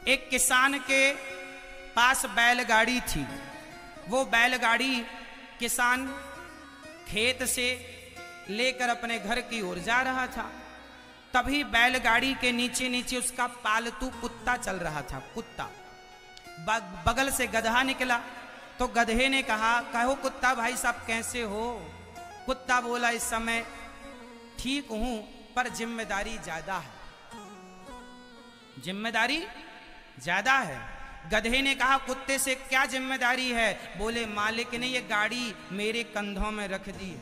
एक किसान के पास बैलगाड़ी थी। वो बैलगाड़ी किसान खेत से लेकर अपने घर की ओर जा रहा था। तभी बैलगाड़ी के नीचे नीचे उसका पालतू कुत्ता चल रहा था। कुत्ता बगल से गधा निकला तो गधे ने कहा, कहो कुत्ता भाई साहब कैसे हो? कुत्ता बोला, इस समय ठीक हूं पर जिम्मेदारी ज्यादा है। जिम्मेदारी ज्यादा है। गधे ने कहा, कुत्ते से क्या जिम्मेदारी है? बोले, मालिक ने ये गाड़ी मेरे कंधों में रख दी है।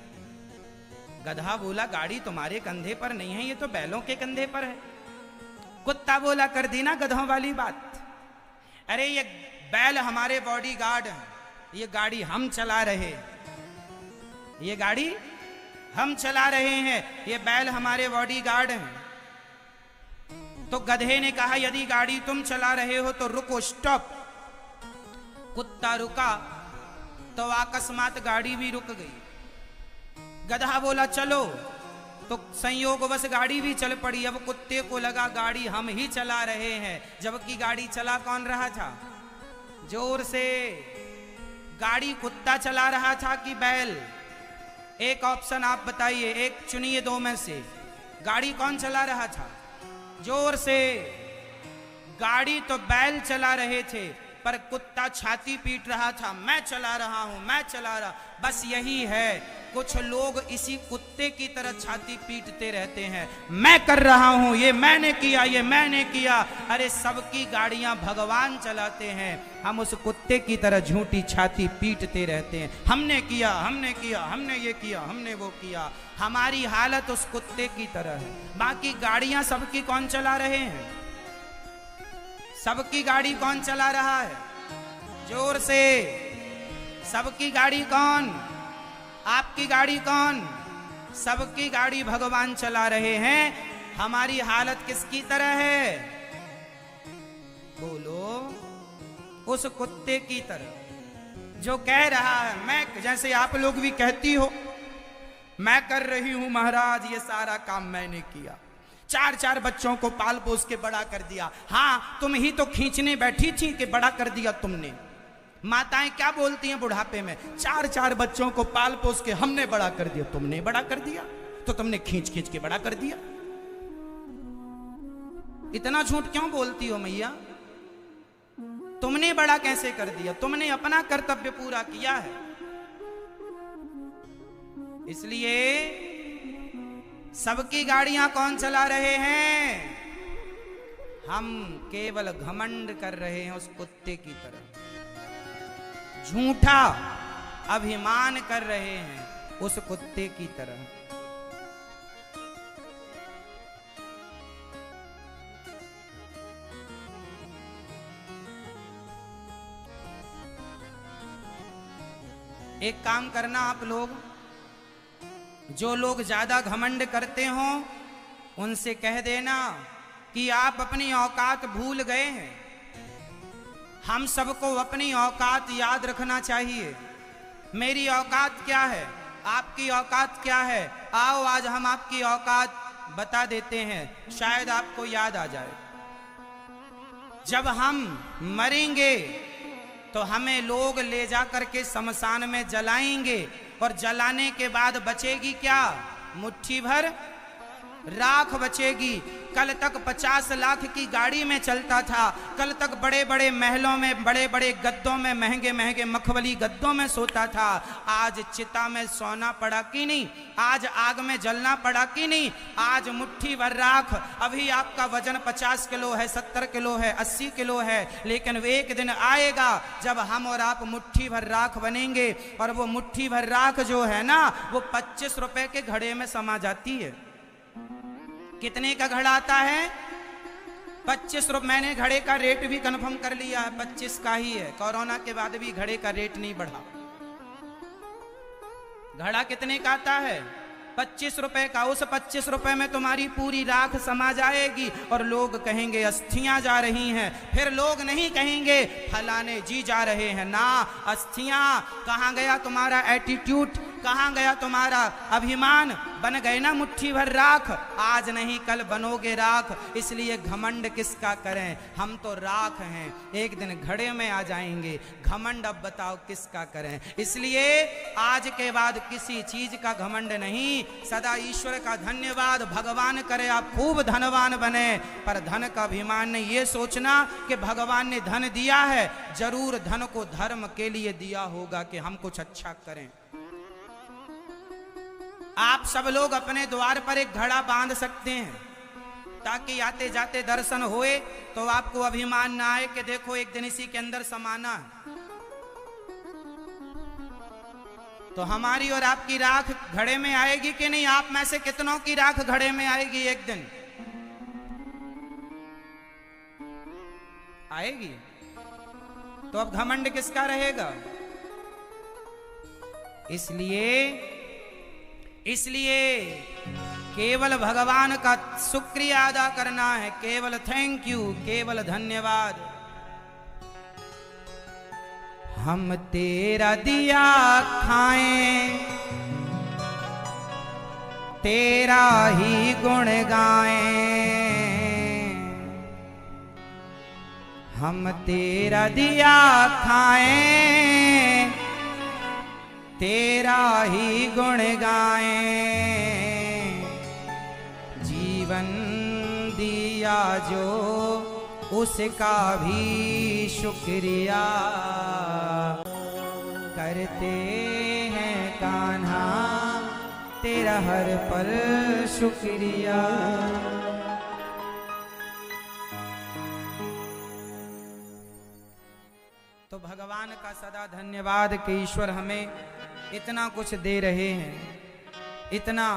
गधा बोला, गाड़ी तुम्हारे कंधे पर नहीं है, ये तो बैलों के कंधे पर है। कुत्ता बोला, कर दी ना गधों वाली बात। अरे ये बैल हमारे बॉडीगार्ड हैं, ये गाड़ी हम चला रहे, ये गाड़ी हम चला रहे हैं, ये बैल हमारे बॉडीगार्ड हैं। तो गधे ने कहा, यदि गाड़ी तुम चला रहे हो तो रुको, स्टॉप। कुत्ता रुका तो अकस्मात गाड़ी भी रुक गई। गधा बोला, चलो, तो संयोगवश गाड़ी भी चल पड़ी। अब कुत्ते को लगा गाड़ी हम ही चला रहे हैं, जबकि गाड़ी चला कौन रहा था? जोर से गाड़ी कुत्ता चला रहा था कि बैल? एक ऑप्शन आप बताइए, एक चुनिए दो में से। गाड़ी कौन चला रहा था? जोर से। गाड़ी तो बैल चला रहे थे, पर कुत्ता छाती पीट रहा था, मैं चला रहा हूं, मैं चला रहा। बस यही है, कुछ लोग इसी कुत्ते की तरह छाती पीटते रहते हैं, मैं कर रहा हूं, ये मैंने किया, ये मैंने किया। अरे सबकी गाड़ियां भगवान चलाते हैं, हम उस कुत्ते की तरह झूठी छाती पीटते रहते हैं, हमने किया, हमने किया, हमने ये किया, हमने वो किया। हमारी हालत उस कुत्ते की तरह है। बाकी गाड़ियां सबकी कौन चला रहे हैं? सबकी गाड़ी कौन चला रहा है? जोर से। सबकी गाड़ी कौन? आपकी गाड़ी कौन? सबकी गाड़ी भगवान चला रहे हैं। हमारी हालत किसकी तरह है? बोलो, उस कुत्ते की तरह जो कह रहा है, मैं, जैसे आप लोग भी कहती हो, मैं कर रही हूं महाराज, ये सारा काम मैंने किया, 4 बच्चों को पाल पोस के बड़ा कर दिया। हाँ, तुम ही तो खींचने बैठी थी कि बड़ा कर दिया तुमने। माताएं क्या बोलती हैं बुढ़ापे में? 4 बच्चों को पाल पोस के हमने बड़ा कर दिया। तुमने बड़ा कर दिया तो तुमने खींच खींच के बड़ा कर दिया। इतना झूठ क्यों बोलती हो मैया? तुमने बड़ा कैसे कर दिया? तुमने अपना कर्तव्य पूरा किया है। इसलिए सबकी गाड़ियां कौन चला रहे हैं? हम केवल घमंड कर रहे हैं उस कुत्ते की तरह, झूठा अभिमान कर रहे हैं उस कुत्ते की तरह। एक काम करना आप लोग, जो लोग ज्यादा घमंड करते हो उनसे कह देना कि आप अपनी औकात भूल गए हैं। हम सबको अपनी औकात याद रखना चाहिए। मेरी औकात क्या है? आपकी औकात क्या है? आओ आज हम आपकी औकात बता देते हैं, शायद आपको याद आ जाए। जब हम मरेंगे तो हमें लोग ले जा करके शमशान में जलाएंगे, और जलाने के बाद बचेगी क्या? मुट्ठी भर राख बचेगी। कल तक 50 लाख की गाड़ी में चलता था, कल तक बड़े बड़े महलों में, बड़े बड़े गद्दों में, महंगे महंगे मखमली गद्दों में सोता था। आज चिता में सोना पड़ा कि नहीं? आज आग में जलना पड़ा कि नहीं? आज मुट्ठी भर राख। अभी आपका वजन 50 किलो है, 70 किलो है, 80 किलो है, लेकिन एक दिन आएगा जब हम और आप मुट्ठी भर राख बनेंगे, और वो मुट्ठी भर राख जो है ना, वो 25 रुपए के घड़े में समा जाती है। कितने का घड़ा आता है? 25 रुपए। मैंने घड़े का रेट भी कंफर्म कर लिया है, 25 का ही है। कोरोना के बाद भी घड़े का रेट नहीं बढ़ा। घड़ा कितने का आता है? 25 रुपए का। उस 25 रुपए में तुम्हारी पूरी राख समा जाएगी, और लोग कहेंगे अस्थियां जा रही हैं। फिर लोग नहीं कहेंगे फलाने जी जा रहे हैं ना, अस्थियां। कहां गया तुम्हारा एटीट्यूड? कहाँ गया तुम्हारा अभिमान? बन गए ना मुट्ठी भर राख, आज नहीं कल बनोगे राख, इसलिए घमंड किसका करें, हम तो राख हैं, एक दिन घड़े में आ जाएंगे, घमंड अब बताओ किसका करें। इसलिए आज के बाद किसी चीज का घमंड नहीं, सदा ईश्वर का धन्यवाद, भगवान करे आप खूब धनवान बने, पर धन का अभिमान नहीं, ये सोचना कि भगवान ने धन दिया है, जरूर धन को धर्म के लिए दिया होगा कि हम कुछ अच्छा करें। आप सब लोग अपने द्वार पर एक घड़ा बांध सकते हैं ताकि आते जाते दर्शन होए, तो आपको अभिमान ना आए कि देखो एक दिन इसी के अंदर समाना है। तो हमारी और आपकी राख घड़े में आएगी कि नहीं? आप में से कितनों की राख घड़े में आएगी? एक दिन आएगी। तो अब घमंड किसका रहेगा? इसलिए केवल भगवान का शुक्रिया अदा करना है, केवल थैंक यू, केवल धन्यवाद। हम तेरा दिया खाएं, तेरा ही गुण गाएं, हम तेरा दिया खाएं, तेरा ही गुण गाएं, जीवन दिया जो उसका भी शुक्रिया करते हैं कान्हा, तेरा हर पल शुक्रिया। तो भगवान का सदा धन्यवाद कि ईश्वर हमें इतना कुछ दे रहे हैं, इतना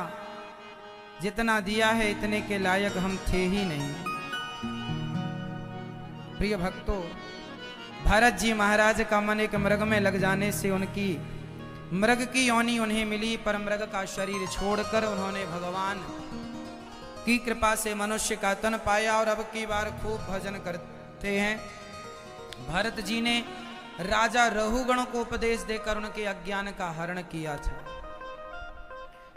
जितना दिया है इतने के लायक हम थे ही नहीं। प्रिय भक्तों, भरत जी महाराज का मन एक मृग में लग जाने से उनकी मृग की योनि उन्हें मिली, पर मृग का शरीर छोड़कर उन्होंने भगवान की कृपा से मनुष्य का तन पाया और अब की बार खूब भजन करते हैं। भरत जी ने राजा रहुगण को उपदेश देकर उनके अज्ञान का हरण किया था।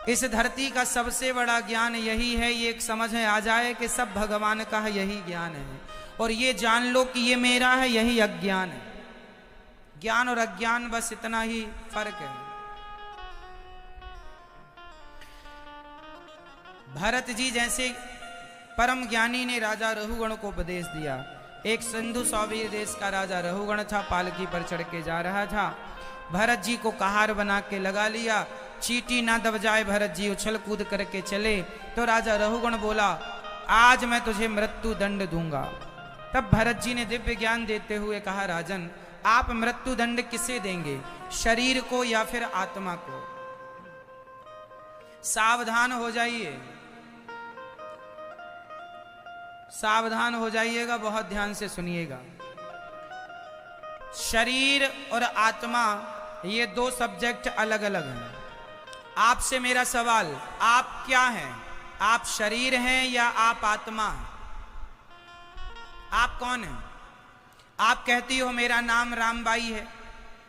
इस धरती का सबसे बड़ा ज्ञान यही है, ये एक समझ में आ जाए कि सब भगवान का है, यही ज्ञान है, और ये जान लो कि ये मेरा है, यही अज्ञान है। ज्ञान और अज्ञान बस इतना ही फर्क है। भरत जी जैसे परम ज्ञानी ने राजा रहुगण को उपदेश दिया। एक सिंधु सौवीर देश का राजा रहुगण था, पालकी पर चढ़ के जा रहा था। भरत जी को कहार बना के लगा लिया, चींटी ना दब जाए, भरत जी उछल कूद करके चले। तो राजा रहुगण बोला, आज मैं तुझे मृत्यु दंड दूंगा। तब भरत जी ने दिव्य ज्ञान देते हुए कहा, राजन आप मृत्यु दंड किसे देंगे, शरीर को या फिर आत्मा को? सावधान हो जाइए, सावधान हो जाइएगा, बहुत ध्यान से सुनिएगा। शरीर और आत्मा ये दो सब्जेक्ट अलग अलग हैं। आपसे मेरा सवाल, आप क्या हैं? आप शरीर हैं या आप आत्मा हैं? आप कौन हैं? आप कहती हो मेरा नाम रामबाई है,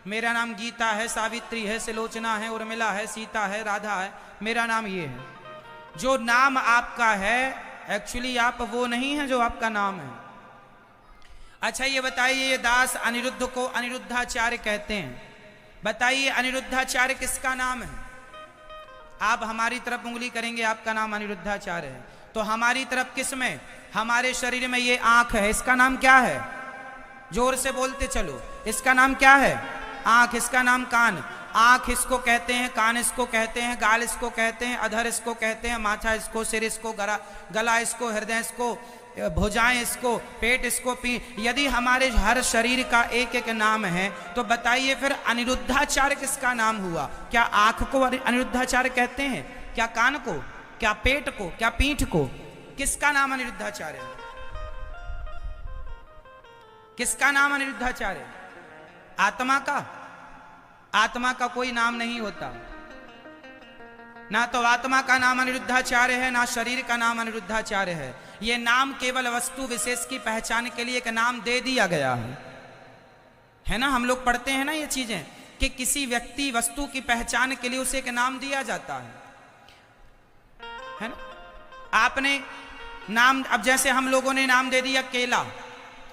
मेरा नाम गीता है, सावित्री है, सुलोचना है, उर्मिला है, सीता है, राधा है, मेरा नाम ये है। जो नाम आपका है एक्चुअली आप वो नहीं है जो आपका नाम है। अच्छा ये बताइए, ये दास अनिरुद्ध को अनिरुद्धाचार्य कहते हैं, बताइए अनिरुद्धाचार्य किसका नाम है? आप हमारी तरफ उंगली करेंगे, आपका नाम अनिरुद्धाचार्य है, तो हमारी तरफ किस में? हमारे शरीर में ये आंख है, इसका नाम क्या है? जोर से बोलते चलो, इसका नाम क्या है? आंख। इसका नाम कान। आंख इसको कहते हैं, कान इसको कहते हैं, गाल इसको कहते हैं, अधर इसको कहते हैं, माथा इसको, सिर इसको, गला इसको, हृदय इसको, भुजाएं इसको, पेट इसको, यदि हमारे हर शरीर का एक एक नाम है, तो बताइए फिर अनिरुद्धाचार्य किसका नाम हुआ? क्या आंख को अनिरुद्धाचार्य कहते हैं? क्या कान को? क्या पेट को? क्या पीठ को? किसका नाम अनिरुद्धाचार्य है? किसका नाम अनिरुद्धाचार्य? आत्मा का? आत्मा का कोई नाम नहीं होता, ना तो आत्मा का नाम अनिरुद्धाचार्य है, ना शरीर का नाम अनिरुद्धाचार्य है। यह नाम केवल वस्तु विशेष की पहचान के लिए एक नाम दे दिया गया है ना। हम लोग पढ़ते हैं ना ये चीजें कि किसी व्यक्ति वस्तु की पहचान के लिए उसे एक नाम दिया जाता है ना। आपने नाम, अब जैसे हम लोगों ने नाम दे दिया केला,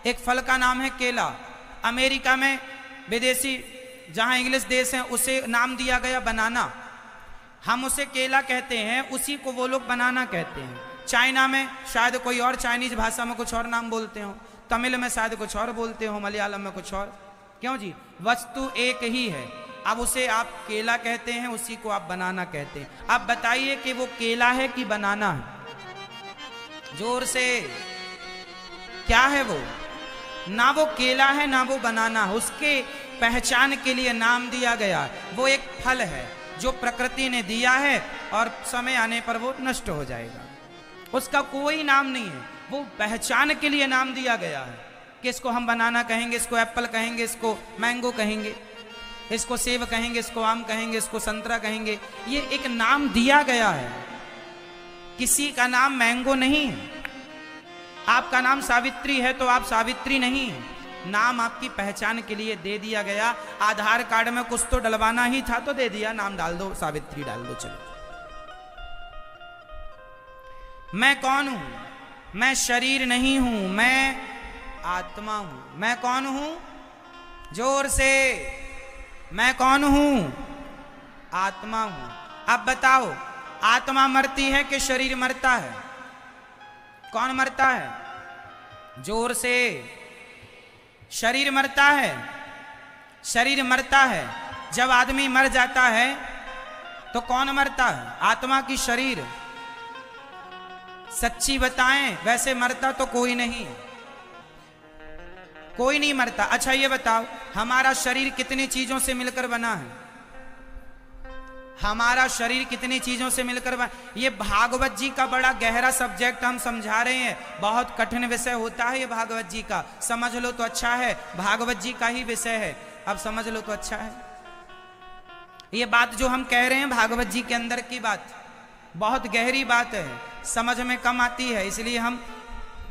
एक फल का नाम है केला। अमेरिका में विदेशी जहां इंग्लिश देश है उसे नाम दिया गया बनाना, हम उसे केला कहते हैं, उसी को वो लोग बनाना कहते हैं। चाइना में शायद कोई और चाइनीज भाषा में कुछ और नाम बोलते हो, तमिल में शायद कुछ और बोलते हो, मलयालम में कुछ और। क्यों जी, वस्तु एक ही है, अब उसे आप केला कहते हैं, उसी को आप बनाना कहते हैं। अब बताइए कि वो केला है कि बनाना है? जोर से, क्या है वो? ना वो केला है ना वो बनाना है, उसके पहचान के लिए नाम दिया गया। वो एक फल है जो प्रकृति ने दिया है और समय आने पर वो नष्ट हो जाएगा, उसका कोई नाम नहीं है, वो पहचान के लिए नाम दिया गया है कि इसको हम बनाना कहेंगे, इसको एप्पल कहेंगे, इसको मैंगो कहेंगे, इसको सेब कहेंगे, इसको आम कहेंगे, इसको संतरा कहेंगे। ये एक नाम दिया गया है, किसी का नाम मैंगो नहीं है। आपका नाम सावित्री है तो आप सावित्री नहीं है, नाम आपकी पहचान के लिए दे दिया गया। आधार कार्ड में कुछ तो डलवाना ही था तो दे दिया, नाम डाल दो, सावित्री डाल दो, चलो। मैं कौन हूं? मैं शरीर नहीं हूं, मैं आत्मा हूं। मैं कौन हूं? जोर से, मैं कौन हूं? आत्मा हूं। अब बताओ, आत्मा मरती है कि शरीर मरता है? कौन मरता है? जोर से। शरीर मरता है, शरीर मरता है। जब आदमी मर जाता है तो कौन मरता है? आत्मा की शरीर? सच्ची बताएं, वैसे मरता तो कोई नहीं, कोई नहीं मरता। अच्छा ये बताओ, हमारा शरीर कितनी चीजों से मिलकर बना है? हमारा शरीर कितनी चीजों से मिलकर बना? ये भागवत जी का बड़ा गहरा सब्जेक्ट हम समझा रहे हैं, बहुत कठिन विषय होता है ये भागवत जी का। समझ लो तो अच्छा है, भागवत जी का ही विषय है, अब समझ लो तो अच्छा है। ये बात जो हम कह रहे हैं भागवत जी के अंदर की बात, बहुत गहरी बात है, समझ में कम आती है, इसलिए हम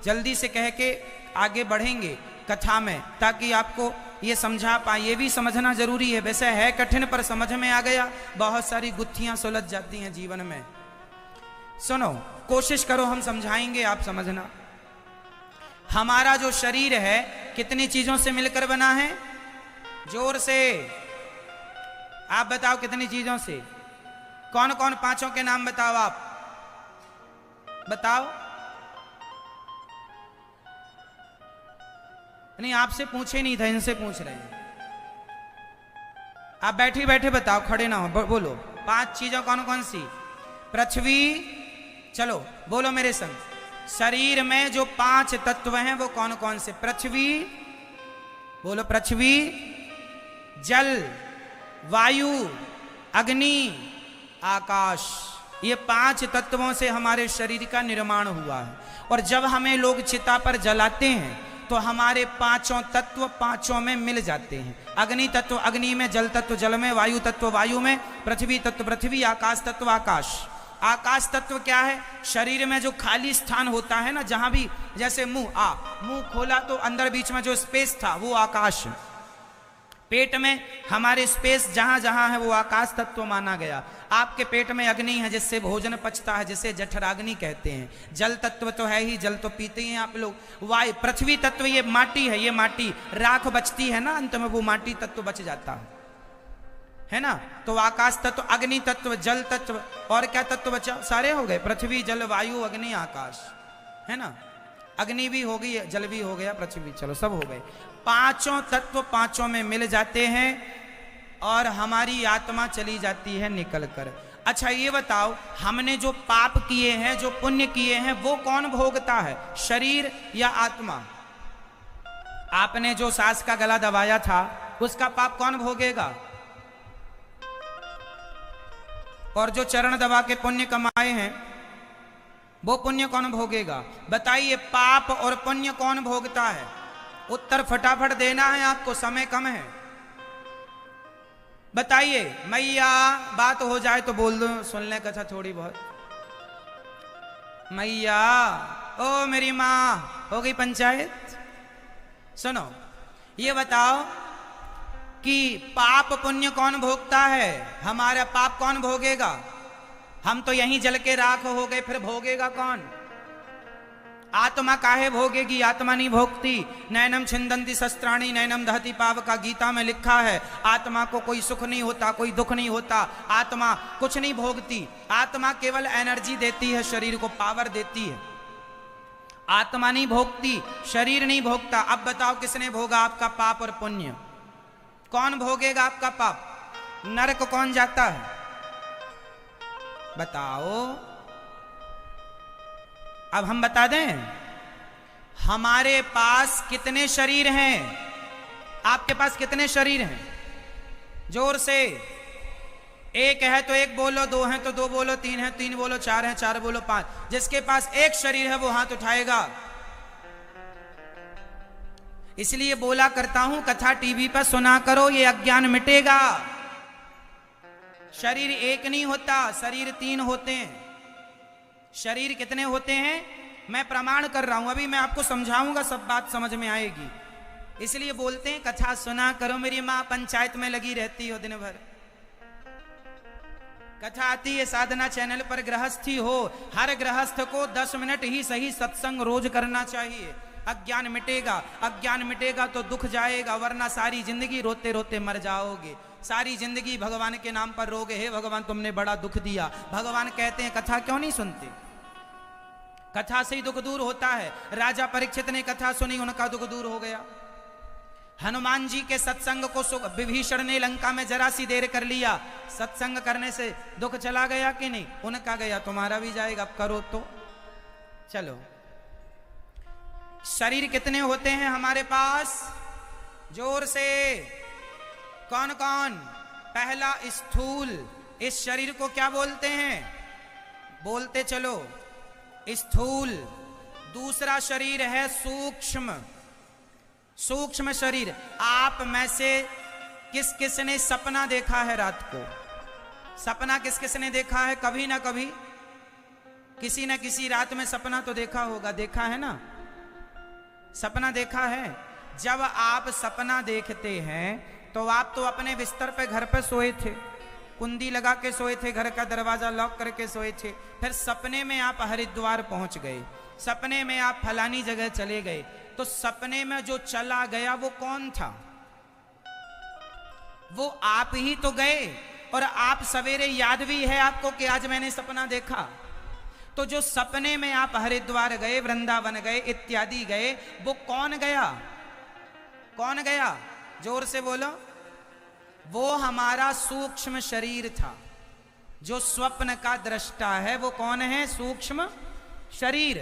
जल्दी से कह के आगे बढ़ेंगे कथा में, ताकि आपको ये समझा पाए। ये भी समझना जरूरी है, वैसे है कठिन पर समझ में आ गया, बहुत सारी गुत्थियां सुलझ जाती हैं जीवन में। सुनो, कोशिश करो, हम समझाएंगे, आप समझना। हमारा जो शरीर है कितनी चीजों से मिलकर बना है? जोर से आप बताओ, कितनी चीजों से? कौन कौन? पांचों के नाम बताओ, आप बताओ। नहीं, आपसे पूछे नहीं था, इनसे पूछ रहे हैं। आप बैठे बैठे बताओ, खड़े ना हो, बोलो। 5 चीजों कौन कौन सी? पृथ्वी, चलो बोलो मेरे संग। शरीर में जो 5 तत्व हैं वो कौन कौन से? पृथ्वी, बोलो। पृथ्वी, जल, वायु, अग्नि, आकाश। ये 5 तत्वों से हमारे शरीर का निर्माण हुआ है। और जब हमें लोग चिता पर जलाते हैं तो हमारे 5 तत्व 5 में मिल जाते हैं। अग्नि तत्व अग्नि में, जल तत्व जल में, वायु तत्व वायु में, पृथ्वी तत्व पृथ्वी, आकाश तत्व आकाश। आकाश तत्व क्या है? शरीर में जो खाली स्थान होता है ना, जहां भी, जैसे मुंह खोला तो अंदर बीच में जो स्पेस था वो आकाश। पेट में हमारे स्पेस जहां जहां है वो आकाश तत्व माना गया। आपके पेट में अग्नि है जिससे भोजन पचता है, जिसे जठराग्नि कहते हैं। जल तत्व तो है ही, जल तो पीते ही हैं आप लोग। वायु, पृथ्वी तत्व ये माटी है, ये माटी राख बचती है ना, अंत में वो माटी तत्व बच जाता है ना। तो आकाश तत्व, अग्नि तत्व, जल तत्व, और क्या तत्व बचा? सारे हो गए, पृथ्वी जल वायु अग्नि आकाश, है ना। अग्नि भी हो गई, जल भी हो गया, पृथ्वी, चलो सब हो गए। 5 तत्व 5 में मिल जाते हैं और हमारी आत्मा चली जाती है निकल कर। अच्छा ये बताओ, हमने जो पाप किए हैं, जो पुण्य किए हैं, वो कौन भोगता है? शरीर या आत्मा? आपने जो सास का गला दबाया था उसका पाप कौन भोगेगा? और जो चरण दबा के पुण्य कमाए हैं वो पुण्य कौन भोगेगा? बताइए, पाप और पुण्य कौन भोगता है? उत्तर फटाफट देना है आपको, समय कम है। बताइए मैया, बात हो जाए तो बोल दो, सुन ले कथा थोड़ी बहुत। मैया, ओ मेरी माँ, हो गई पंचायत? सुनो, ये बताओ कि पाप पुण्य कौन भोगता है? हमारा पाप कौन भोगेगा? हम तो यहीं जल के राख हो गए, फिर भोगेगा कौन? आत्मा काहे भोगेगी? आत्मा नहीं भोगती। नैनम छिंदंती शस्त्राणी नैनम दहती पावका, गीता में लिखा है आत्मा को कोई सुख नहीं होता, कोई दुख नहीं होता, आत्मा कुछ नहीं भोगती। आत्मा केवल एनर्जी देती है, शरीर को पावर देती है। आत्मा नहीं भोगती, शरीर नहीं भोगता। अब बताओ किसने भोगा आपका पाप और पुण्य? कौन भोगेगा आपका पाप? नरक कौन जाता है? बताओ। अब हम बता दें, हमारे पास कितने शरीर हैं? आपके पास कितने शरीर हैं? जोर से। एक है तो एक बोलो, दो हैं तो दो बोलो, तीन है तीन बोलो, चार है चार बोलो, पांच। जिसके पास एक शरीर है वो हाथ उठाएगा। इसलिए बोला करता हूं कथा टीवी पर सुना करो, ये अज्ञान मिटेगा। शरीर एक नहीं होता, शरीर तीन होते हैं। शरीर कितने होते हैं? मैं प्रमाण कर रहा हूं, अभी मैं आपको समझाऊंगा, सब बात समझ में आएगी। इसलिए बोलते हैं कथा सुना करो। मेरी मां पंचायत में लगी रहती हो दिन भर, कथा आती है साधना चैनल पर। गृहस्थी हो, हर गृहस्थ को 10 मिनट ही सही सत्संग रोज करना चाहिए। अज्ञान मिटेगा। अज्ञान मिटेगा तो दुख जाएगा, वरना सारी जिंदगी रोते रोते मर जाओगे। सारी जिंदगी भगवान के नाम पर रोगे, हे भगवान तुमने बड़ा दुख दिया। भगवान कहते हैं कथा क्यों नहीं सुनते? कथा से ही दुख दूर होता है। राजा परीक्षित ने कथा सुनी, उनका दुख दूर हो गया। हनुमान जी के सत्संग को विभीषण ने लंका में जरा सी देर कर लिया, सत्संग करने से दुख चला गया कि नहीं? उनका गया, तुम्हारा भी जाएगा। अब करो तो चलो। शरीर कितने होते हैं हमारे पास? जोर से। कौन कौन? पहला स्थूल। इस शरीर को क्या बोलते हैं? बोलते चलो, स्थूल। दूसरा शरीर है सूक्ष्म। सूक्ष्म शरीर। आप में से किस किस ने सपना देखा है रात को? सपना किस किस ने देखा है? कभी ना कभी किसी ना किसी रात में सपना तो देखा होगा। देखा है ना? सपना देखा है। जब आप सपना देखते हैं तो आप तो अपने बिस्तर पे घर पे सोए थे, कुंडी लगा के सोए थे, घर का दरवाजा लॉक करके सोए थे। फिर सपने में आप हरिद्वार पहुंच गए, सपने में आप फलानी जगह चले गए। तो सपने में जो चला गया वो कौन था? वो आप ही तो गए। और आप सवेरे याद भी है आपको कि आज मैंने सपना देखा। तो जो सपने में आप हरिद्वार गए, वृंदावन गए, इत्यादि गए, वो कौन गया? कौन गया? जोर से बोलो। वो हमारा सूक्ष्म शरीर था। जो स्वप्न का दृष्टा है वो कौन है? सूक्ष्म शरीर।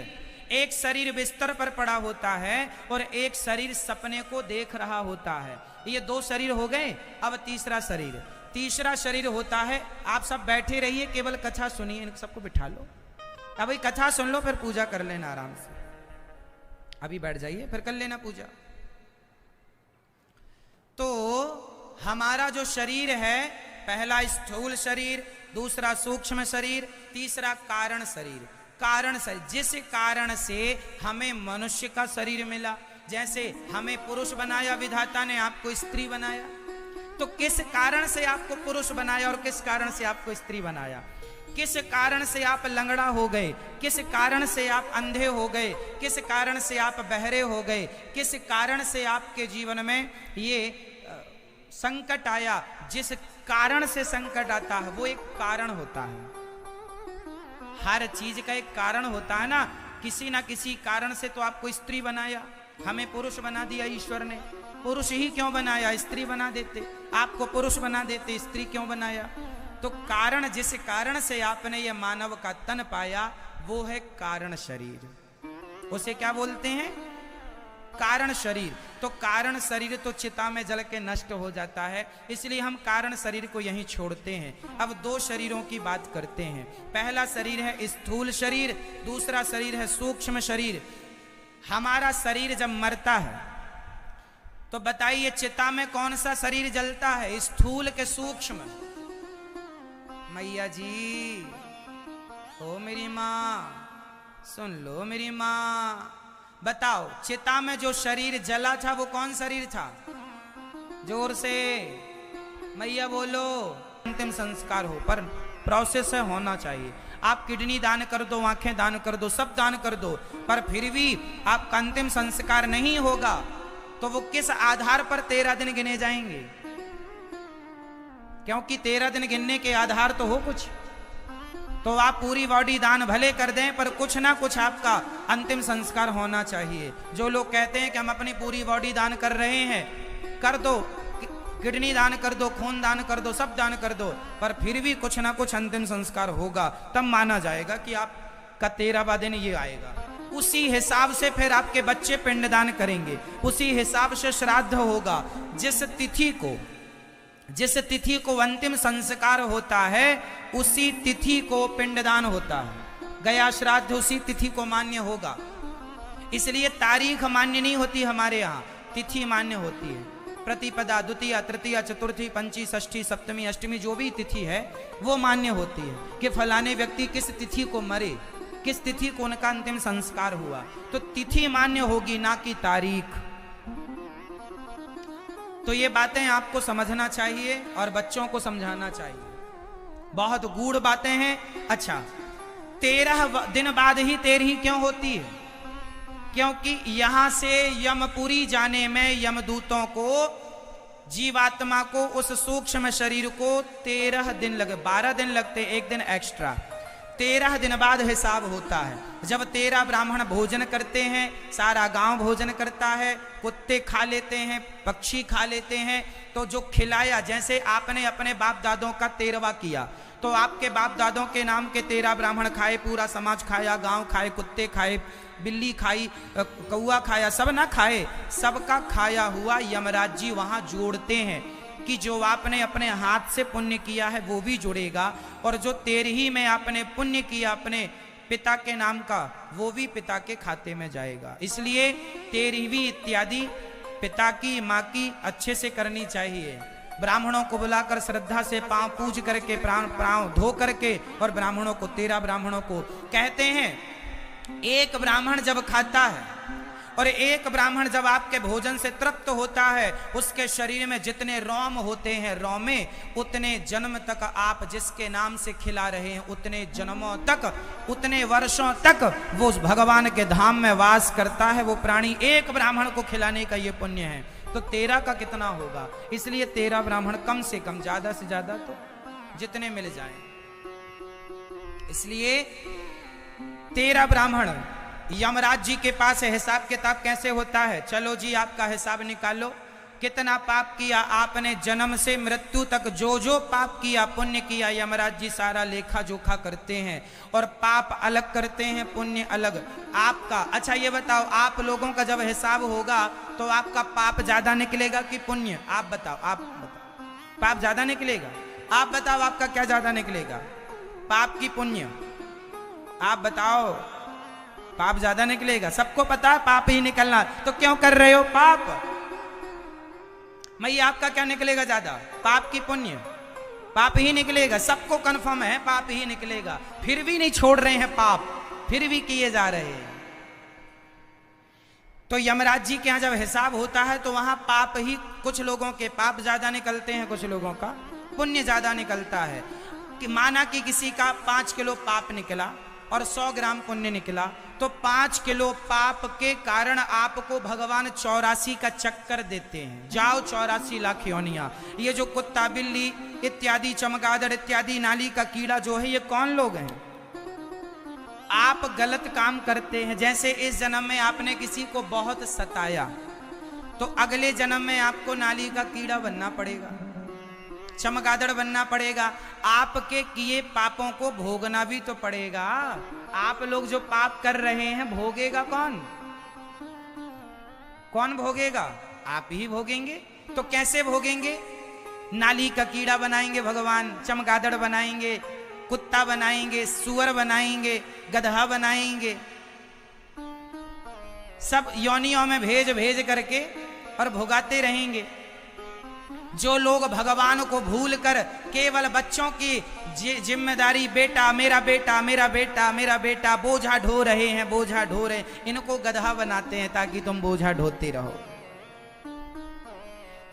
एक शरीर बिस्तर पर पड़ा होता है और एक शरीर सपने को देख रहा होता है। ये दो शरीर हो गए। अब तीसरा शरीर। तीसरा शरीर होता है, आप सब बैठे रहिए, केवल कथा सुनिए, इन सबको बिठा लो। अभी कथा सुन लो, फिर पूजा कर लेना आराम से। अभी बैठ जाइए, फिर कर लेना पूजा। तो हमारा जो शरीर है, पहला स्थूल शरीर, दूसरा सूक्ष्म शरीर, तीसरा कारण शरीर। कारण शरीर, जिस कारण से हमें मनुष्य का शरीर मिला। जैसे हमें पुरुष बनाया विधाता ने, आपको स्त्री बनाया। तो किस कारण से आपको पुरुष बनाया और किस कारण से आपको स्त्री बनाया? किस कारण से आप लंगड़ा हो गए? किस कारण से आप अंधे हो गए? किस कारण से आप बहरे हो गए? किस कारण से आपके जीवन में ये संकट आया? जिस कारण से संकट आता है वो एक कारण होता है। हर चीज का एक कारण होता है ना। किसी ना किसी कारण से तो आपको स्त्री बनाया, हमें पुरुष बना दिया ईश्वर ने। पुरुष ही क्यों बनाया? स्त्री बना देते। आपको पुरुष बना देते, स्त्री क्यों बनाया? तो कारण, जिस कारण से आपने ये मानव का तन पाया वो है कारण शरीर। उसे क्या बोलते हैं? कारण शरीर। तो कारण शरीर तो चिता में जल के नष्ट हो जाता है, इसलिए हम कारण शरीर को यहीं छोड़ते हैं। अब दो शरीरों की बात करते हैं। पहला शरीर है स्थूल शरीर, दूसरा शरीर है सूक्ष्म शरीर। हमारा शरीर जब मरता है तो बताइए चिता में कौन सा शरीर जलता है? स्थूल के सूक्ष्म? मैया जी, ओ मेरी माँ, सुन लो मेरी माँ, बताओ चिता में जो शरीर जला था वो कौन शरीर था? जोर से मैया बोलो। अंतिम संस्कार हो, पर प्रोसेस है, होना चाहिए। आप किडनी दान कर दो, आंखें दान कर दो, सब दान कर दो, पर फिर भी आपका अंतिम संस्कार नहीं होगा तो वो किस आधार पर 13 दिन गिने जाएंगे? क्योंकि 13 दिन गिनने के आधार तो हो कुछ। तो आप पूरी बॉडी दान भले कर दें, पर कुछ ना कुछ आपका अंतिम संस्कार होना चाहिए। जो लोग कहते हैं कि हम अपनी पूरी बॉडी दान कर रहे हैं, कर दो, किडनी दान कर दो, खून दान कर दो, सब दान कर दो, पर फिर भी कुछ ना कुछ अंतिम संस्कार होगा, तब माना जाएगा कि आपका 13वां दिन ये आएगा। उसी हिसाब से फिर आपके बच्चे पिंडदान करेंगे, उसी हिसाब से श्राद्ध होगा। जिस तिथि को अंतिम संस्कार होता है, उसी तिथि को पिंडदान होता है। गया श्राद्ध उसी तिथि को मान्य होगा। इसलिए तारीख मान्य नहीं होती हमारे यहाँ, तिथि मान्य होती है। प्रतिपदा, द्वितीया, तृतीया, चतुर्थी, पंची, षष्ठी, सप्तमी, अष्टमी जो भी तिथि है वो मान्य होती है कि फलाने व्यक्ति किस तिथि को मरे, किस तिथि को उनका अंतिम संस्कार हुआ। तो तिथि मान्य होगी, ना कि तारीख। तो ये बातें आपको समझना चाहिए और बच्चों को समझाना चाहिए। बहुत गूढ़ बातें हैं। अच्छा, 13 दिन बाद ही 13 क्यों होती है? क्योंकि यहां से यमपुरी जाने में यमदूतों को, जीवात्मा को, उस सूक्ष्म शरीर को 13 दिन लगे। 12 दिन लगते, एक दिन एक्स्ट्रा। 13 दिन बाद हिसाब होता है। जब 13 ब्राह्मण भोजन करते हैं, सारा गांव भोजन करता है, कुत्ते खा लेते हैं, पक्षी खा लेते हैं, तो जो खिलाया, जैसे आपने अपने बाप दादों का 13वां किया, तो आपके बाप दादों के नाम के 13 ब्राह्मण खाए, पूरा समाज खाया, गांव खाए, कुत्ते खाए, बिल्ली खाई, कौआ खाया, सब ना खाए, सबका खाया हुआ यमराज जी वहां जोड़ते हैं कि जो आपने अपने हाथ से पुण्य किया है वो भी जुड़ेगा, और जो 13 में आपने पुण्य किया अपने पिता के नाम का, वो भी पिता के खाते में जाएगा। इसलिए 13वीं इत्यादि पिता की, माँ की अच्छे से करनी चाहिए। ब्राह्मणों को बुलाकर श्रद्धा से पांव पूज करके, प्राण धो करके, और ब्राह्मणों को, 13 ब्राह्मणों को कहते हैं, एक ब्राह्मण जब खाता है और एक ब्राह्मण जब आपके भोजन से तृप्त होता है, उसके शरीर में जितने रोम होते हैं, रोमे, उतने जन्म तक आप जिसके नाम से खिला रहे हैं, उतने जन्मों तक, उतने वर्षों तक वो भगवान के धाम में वास करता है। वो प्राणी एक ब्राह्मण को खिलाने का ये पुण्य है। तो 13 का कितना होगा? इसलिए 13 ब्राह्मण कम से कम, ज्यादा से ज्यादा तो जितने मिल जाएं। इसलिए 13 ब्राह्मण यमराज जी के पास है। हिसाब किताब कैसे होता है? चलो जी, आपका हिसाब निकालो, कितना पाप किया आपने, जन्म से मृत्यु तक जो जो पाप किया, पुण्य किया, यमराज जी सारा लेखा जोखा करते हैं, और पाप अलग करते हैं, पुण्य अलग आपका। अच्छा ये बताओ, आप लोगों का जब हिसाब होगा तो आपका पाप ज्यादा निकलेगा कि पुण्य? आप बताओ, आप बताओ, पाप ज्यादा निकलेगा? आप बताओ, आपका क्या ज्यादा निकलेगा, पाप की पुण्य? आप बताओ, पाप ज्यादा निकलेगा। सबको पता है पाप ही निकलना, तो क्यों कर रहे हो पाप? मैं आपका क्या निकलेगा ज्यादा, पाप की पुण्य? पाप ही निकलेगा, सबको कंफर्म है पाप ही निकलेगा। फिर भी नहीं छोड़ रहे हैं पाप, फिर भी किए जा रहे हैं। तो यमराज जी के यहां जब हिसाब होता है तो वहां पाप ही, कुछ लोगों के पाप ज्यादा निकलते हैं, कुछ लोगों का पुण्य ज्यादा निकलता है। कि माना कि किसी का 5 किलो पाप निकला और 100 ग्राम पुण्य निकला, तो 5 किलो पाप के कारण आपको भगवान 84 का चक्कर देते हैं। जाओ 84 लाख योनियां। ये जो कुत्ता, बिल्ली इत्यादि, चमगादड़ इत्यादि, नाली का कीड़ा जो है, ये कौन लोग हैं? आप गलत काम करते हैं। जैसे इस जन्म में आपने किसी को बहुत सताया, तो अगले जन्म में आपको नाली का कीड़ा बनना पड़ेगा, चमगादड़ बनना पड़ेगा। आपके किए पापों को भोगना भी तो पड़ेगा। आप लोग जो पाप कर रहे हैं, भोगेगा कौन? कौन भोगेगा? आप ही भोगेंगे। तो कैसे भोगेंगे? नाली का कीड़ा बनाएंगे भगवान, चमगादड़ बनाएंगे, कुत्ता बनाएंगे, सुअर बनाएंगे, गधा बनाएंगे, सब योनियों में भेज भेज करके और भोगाते रहेंगे। जो लोग भगवान को भूल कर केवल बच्चों की जिम्मेदारी, बेटा मेरा बेटा मेरा बेटा मेरा बेटा, बोझा ढो रहे हैं, बोझा ढो रहे हैं, इनको गधा बनाते हैं ताकि तुम बोझा ढोते रहो।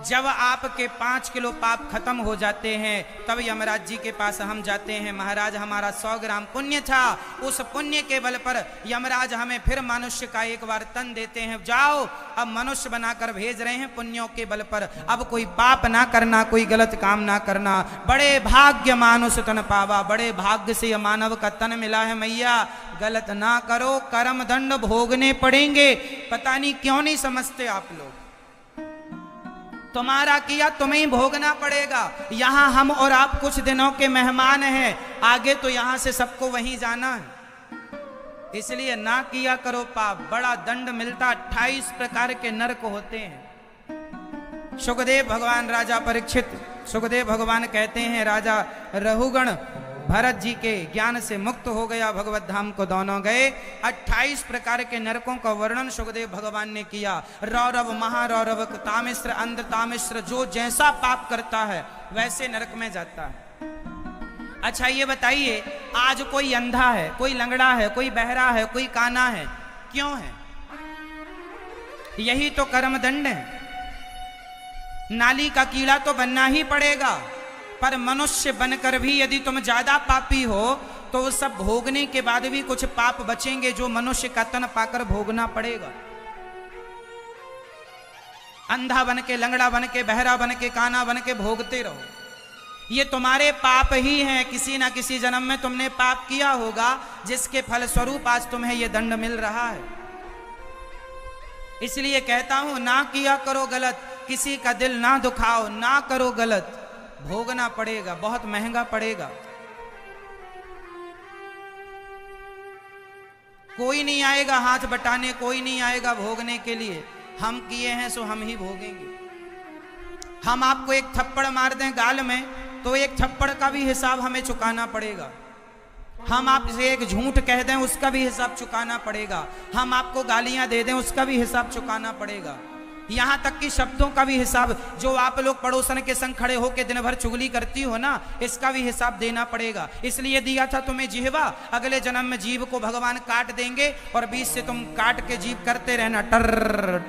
जब आपके 5 किलो पाप खत्म हो जाते हैं तब यमराज जी के पास हम जाते हैं, महाराज हमारा 100 ग्राम पुण्य था, उस पुण्य के बल पर यमराज हमें फिर मनुष्य का एक बार तन देते हैं, जाओ अब मनुष्य बनाकर भेज रहे हैं पुण्यों के बल पर, अब कोई पाप ना करना, कोई गलत काम ना करना। बड़े भाग्य मानुष तन पावा, बड़े भाग्य से मानव का तन मिला है मैया, गलत ना करो, कर्म दंड भोगने पड़ेंगे। पता नहीं क्यों नहीं समझते आप लोग, तुम्हारा किया तुम्हें भोगना पड़ेगा। यहां हम और आप कुछ दिनों के मेहमान हैं, आगे तो यहां से सबको वहीं जाना है, इसलिए ना किया करो पाप, बड़ा दंड मिलता। 28 प्रकार के नरक होते हैं। सुखदेव भगवान राजा परीक्षित, सुखदेव भगवान कहते हैं राजा रघुगण भरत जी के ज्ञान से मुक्त हो गया, भगवत धाम को दोनों गए। 28 प्रकार के नरकों का वर्णन सुखदेव भगवान ने किया। रौरव, महारौरव, तामिश्र, अंध तामिश्र, जो जैसा पाप करता है वैसे नरक में जाता है। अच्छा ये बताइए, आज कोई अंधा है, कोई लंगड़ा है, कोई बहरा है, कोई काना है, क्यों है? यही तो कर्म दंड है। नाली का कीड़ा तो बनना ही पड़ेगा, पर मनुष्य बनकर भी यदि तुम ज्यादा पापी हो तो वो सब भोगने के बाद भी कुछ पाप बचेंगे जो मनुष्य का तन पाकर भोगना पड़ेगा। अंधा बन के, लंगड़ा बन के, बहरा बन के, काना बन के भोगते रहो, ये तुम्हारे पाप ही हैं। किसी ना किसी जन्म में तुमने पाप किया होगा जिसके फल स्वरूप आज तुम्हें यह दंड मिल रहा है। इसलिए कहता हूं ना किया करो गलत, किसी का दिल ना दुखाओ, ना करो गलत, भोगना पड़ेगा, बहुत महंगा पड़ेगा। कोई नहीं आएगा हाथ बटाने, कोई नहीं आएगा भोगने के लिए, हम किए हैं सो हम ही भोगेंगे। हम आपको एक थप्पड़ मार दें गाल में तो एक थप्पड़ का भी हिसाब हमें चुकाना पड़ेगा। हम आपसे एक झूठ कह दें उसका भी हिसाब चुकाना पड़ेगा। हम आपको गालियां दे दें उसका भी हिसाब चुकाना पड़ेगा। यहां तक कि शब्दों का भी हिसाब, जो आप लोग पड़ोसन के संग खड़े होकर दिन भर चुगली करती हो ना, इसका भी हिसाब देना पड़ेगा। इसलिए दिया था तुम्हें जिह्वा, अगले जन्म में जीभ को भगवान काट देंगे और बीच से तुम काट के जीभ करते रहना टर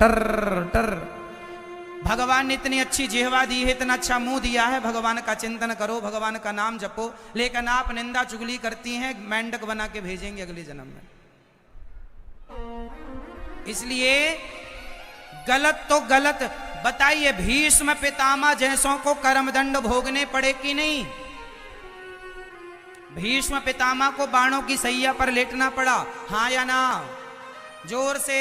टर टर। भगवान ने इतनी अच्छी जिह्वा दी है, इतना अच्छा मुंह दिया है, भगवान का चिंतन करो, भगवान का नाम जपो, लेकिन आप निंदा चुगली करती हैं, मेंढक बना के भेजेंगे अगले जन्म में। इसलिए गलत तो गलत। बताइए, भीष्म पितामह जैसों को कर्मदंड भोगने पड़े कि नहीं? भीष्म पितामह को बाणों की सैया पर लेटना पड़ा, हाँ या ना? जोर से।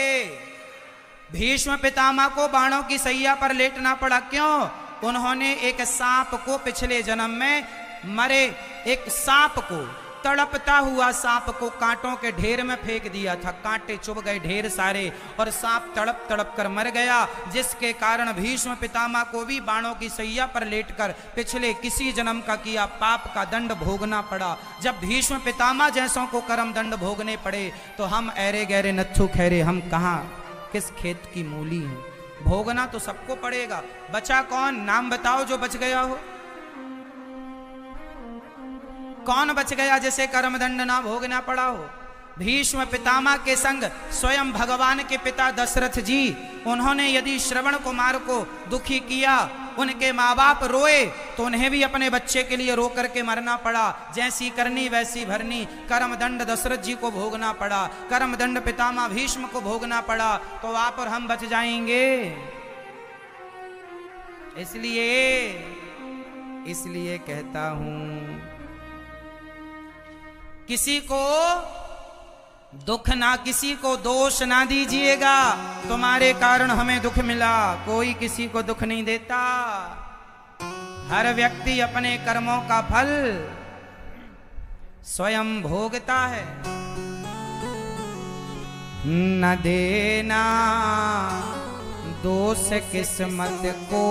भीष्म पितामह को बाणों की सैया पर लेटना पड़ा, क्यों? उन्होंने एक सांप को पिछले जन्म में मरे एक सांप को, तड़पता हुआ सांप को कांटों के ढेर में फेंक दिया था, कांटे चुभ गए ढेर सारे और सांप तड़प तड़प कर मर गया, जिसके कारण भीष्म पितामह को भी बाणों की सैया पर लेटकर पिछले किसी जन्म का किया पाप का दंड भोगना पड़ा। जब भीष्म पितामह जैसों को कर्म दंड भोगने पड़े तो हम ऐरे गहरे नत्थु खैरे, हम कहाँ किस खेत की मूली हैं? भोगना तो सबको पड़ेगा। बचा कौन? नाम बताओ जो बच गया हो। कौन बच गया जिसे कर्मदंड ना भोगना पड़ा हो? भीष्म पितामह के संग स्वयं भगवान के पिता दशरथ जी, उन्होंने यदि श्रवण कुमार को दुखी किया, उनके माँ बाप रोए तो उन्हें भी अपने बच्चे के लिए रो करके मरना पड़ा। जैसी करनी वैसी भरनी, कर्मदंड दशरथ जी को भोगना पड़ा, कर्मदंड पितामह भीष्म को भोगना पड़ा, तो आप और हम बच जाएंगे। इसलिए कहता हूं, किसी को दुख ना, किसी को दोष ना दीजिएगा। तुम्हारे कारण हमें दुख मिला, कोई किसी को दुख नहीं देता। हर व्यक्ति अपने कर्मों का फल स्वयं भोगता है। न देना दोष किस्मत को,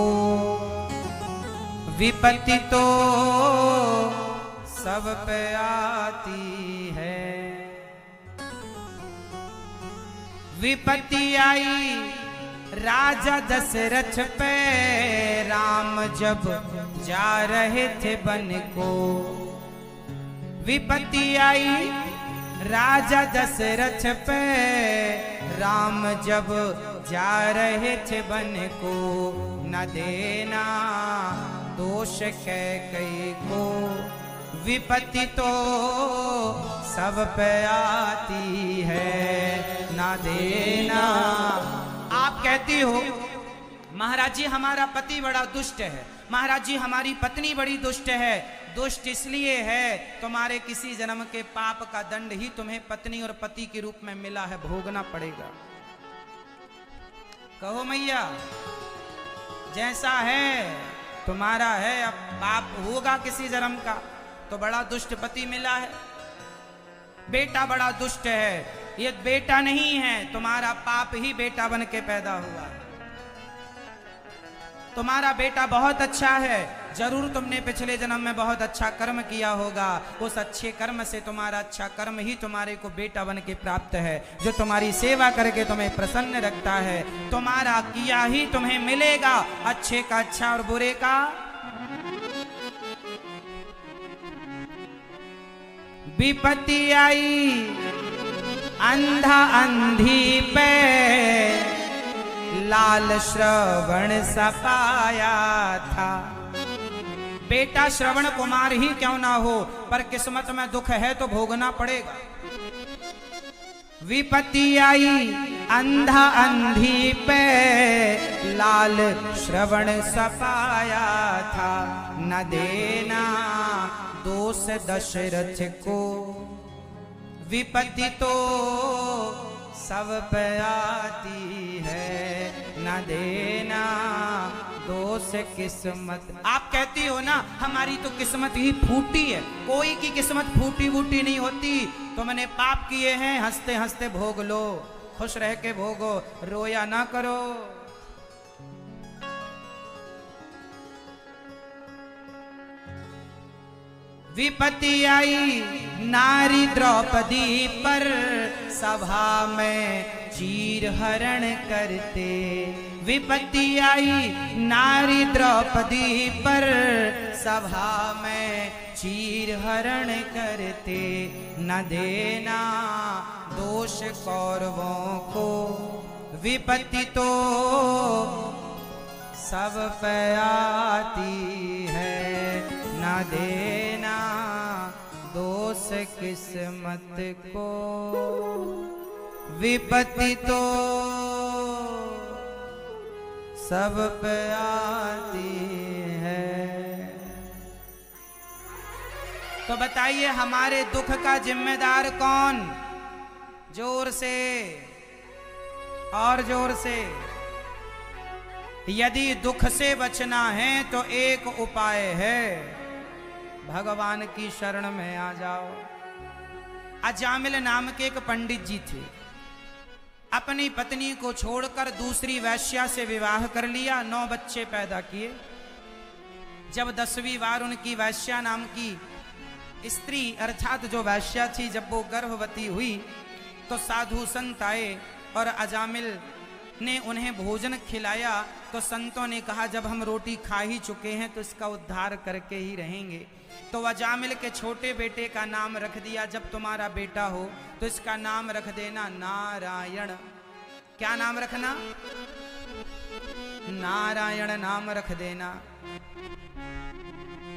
विपत्ति तो सब पे आती है। विपत्ति आई राजा दशरथ पे, राम जब जा रहे थे वन को। विपत्ति आई राजा दशरथ पे राम जब जा रहे थे बन को, न देना दोष कैकेयी को, विपत्ति तो सब पे आती है, ना देना। आप कहती हो महाराज जी हमारा पति बड़ा दुष्ट है, महाराज जी हमारी पत्नी बड़ी दुष्ट है। दुष्ट इसलिए है तुम्हारे किसी जन्म के पाप का दंड ही तुम्हें पत्नी और पति के रूप में मिला है, भोगना पड़ेगा। कहो मैया जैसा है तुम्हारा है, अब पाप होगा किसी जन्म का, तो बड़ा दुष्ट पति मिला है। बेटा बड़ा दुष्ट है, ये बेटा नहीं है, तुम्हारा पाप ही बेटा बन के पैदा हुआ है। तुम्हारा बेटा बहुत अच्छा है, जरूर तुमने पिछले जन्म में बहुत अच्छा कर्म किया होगा, उस अच्छे कर्म से तुम्हारा अच्छा कर्म ही तुम्हारे को बेटा बन के प्राप्त है, जो तुम्हारी सेवा करके तुम्हें प्रसन्न रखता है। तुम्हारा किया ही तुम्हें मिलेगा, अच्छे का अच्छा और बुरे का। विपत्ति आई अंधा अंधी पे, लाल श्रवण सपाया था। बेटा श्रवण कुमार ही क्यों ना हो, पर किस्मत में दुख है तो भोगना पड़ेगा। विपत्ति आई अंधा अंधी पे, लाल श्रवण सपाया था, न देना दोष दशरथ को, विपत्ति तो सब पे आती है, न देना दोष किस्मत। आप कहती हो ना हमारी तो किस्मत ही फूटी है, कोई की किस्मत फूटी वूटी नहीं होती। तुमने पाप किए हैं, हंसते हंसते भोग लो, खुश रह के भोगो, रोया ना करो। विपत्ति आई नारी द्रौपदी पर, सभा में चीर हरण करते। विपत्ति आई नारी द्रौपदी पर, सभा में चीर हरण करते। न देना दोष कौरवों को, विपत्ति तो सब पे आती है, न देना दोष किस्मत को, विपत्ति तो सब पे आती है। तो बताइए हमारे दुख का जिम्मेदार कौन? जोर से और जोर से। यदि दुख से बचना है तो एक उपाय है, भगवान की शरण में आ जाओ। अजामिल नाम के एक पंडित जी थे, अपनी पत्नी को छोड़कर दूसरी वैश्या से विवाह कर लिया, 9 बच्चे पैदा किए। जब 10वीं बार उनकी वैश्या नाम की स्त्री अर्थात जो वैश्या थी, जब वो गर्भवती हुई तो साधु संत आए और अजामिल ने उन्हें भोजन खिलाया। तो संतों ने कहा जब हम रोटी खा ही चुके हैं तो इसका उद्धार करके ही रहेंगे। तो अजामिल के छोटे बेटे का नाम रख दिया, जब तुम्हारा बेटा हो तो इसका नाम रख देना नारायण। क्या नाम रखना? नारायण नाम रख देना।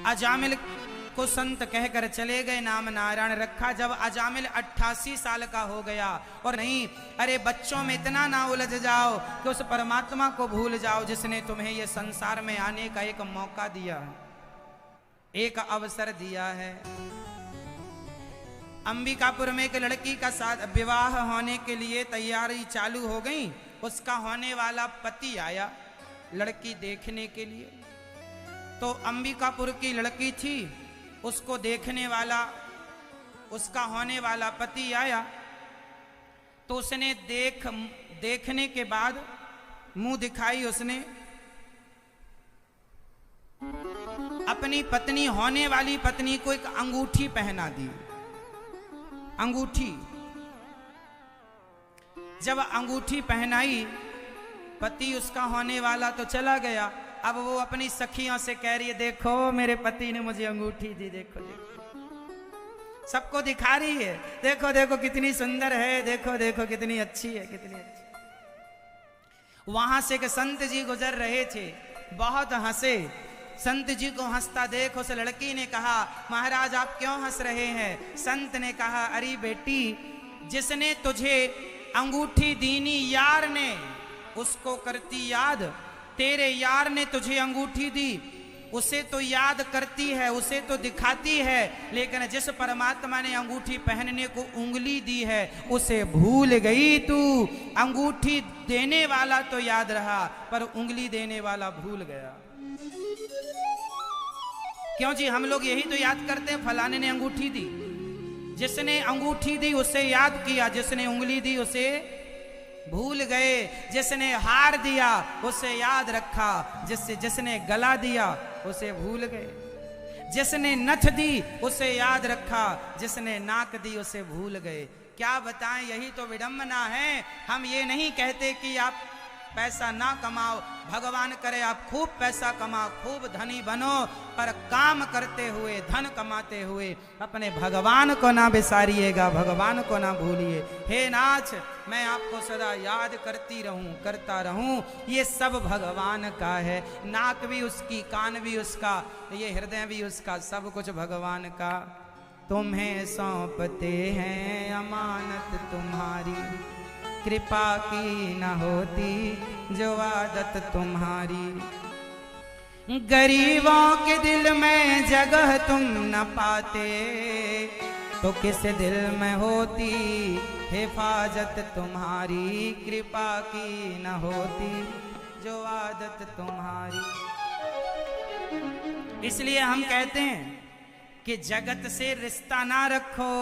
अजामिल को संत कहकर चले गए, नाम नारायण रखा। जब अजामिल 88 साल का हो गया, और नहीं, अरे बच्चों में इतना ना उलझ जाओ कि उस परमात्मा को भूल जाओ जिसने तुम्हें ये संसार में आने का एक मौका दिया, एक अवसर दिया है। अंबिकापुर में एक लड़की का साथ विवाह होने के लिए तैयारी चालू हो गई। उसका होने वाला पति आया लड़की देखने के लिए। तो अंबिकापुर की लड़की थी, उसको देखने वाला उसका होने वाला पति आया। तो उसने देखने के बाद मुंह दिखाई, उसने अपनी पत्नी, होने वाली पत्नी को एक अंगूठी पहना दी। अंगूठी, जब अंगूठी पहनाई, पति उसका होने वाला तो चला गया। अब वो अपनी सखियों से कह रही है, देखो मेरे पति ने मुझे अंगूठी दी, देखो देखो। सबको दिखा रही है, देखो देखो कितनी सुंदर है, देखो देखो कितनी अच्छी है, कितनी अच्छी। वहां से एक संत जी गुजर रहे थे, बहुत हंसे। संत जी को हंसता देख उस लड़की ने कहा, महाराज आप क्यों हंस रहे हैं? संत ने कहा, अरे बेटी, जिसने तुझे अंगूठी दीनी यार ने, उसको करती याद। तेरे यार ने तुझे अंगूठी दी, उसे तो याद करती है, उसे तो दिखाती है, लेकिन जिस परमात्मा ने अंगूठी पहनने को उंगली दी है उसे भूल गई तू। अंगूठी देने वाला तो याद रहा, पर उंगली देने वाला भूल गया। क्यों जी, हम लोग यही तो याद करते हैं, फलाने ने अंगूठी दी। जिसने अंगूठी दी उसे याद किया, जिसने उंगली दी उसे भूल गए। जिसने हार दिया उसे याद रखा, जिसने गला दिया उसे भूल गए। जिसने नथ दी उसे याद रखा, जिसने नाक दी उसे भूल गए। क्या बताएं, यही तो विडंबना है। हम ये नहीं कहते कि आप पैसा ना कमाओ, भगवान करे आप खूब पैसा कमाओ, खूब धनी बनो, पर काम करते हुए, धन कमाते हुए अपने भगवान को ना बिसारिएगा, भगवान को ना भूलिए। हे नाथ, मैं आपको सदा याद करती रहूं, करता रहूं। ये सब भगवान का है, नाक भी उसकी, कान भी उसका, ये हृदय भी उसका, सब कुछ भगवान का। तुम्हें सौंपते हैं अमानत तुम्हारी, कृपा की न होती जो आदत तुम्हारी। गरीबों के दिल में जगह तुम न पाते, तो किस दिल में होती हिफाजत तुम्हारी। कृपा की न होती जो आदत तुम्हारी। इसलिए हम कहते हैं कि जगत से रिश्ता ना रखो,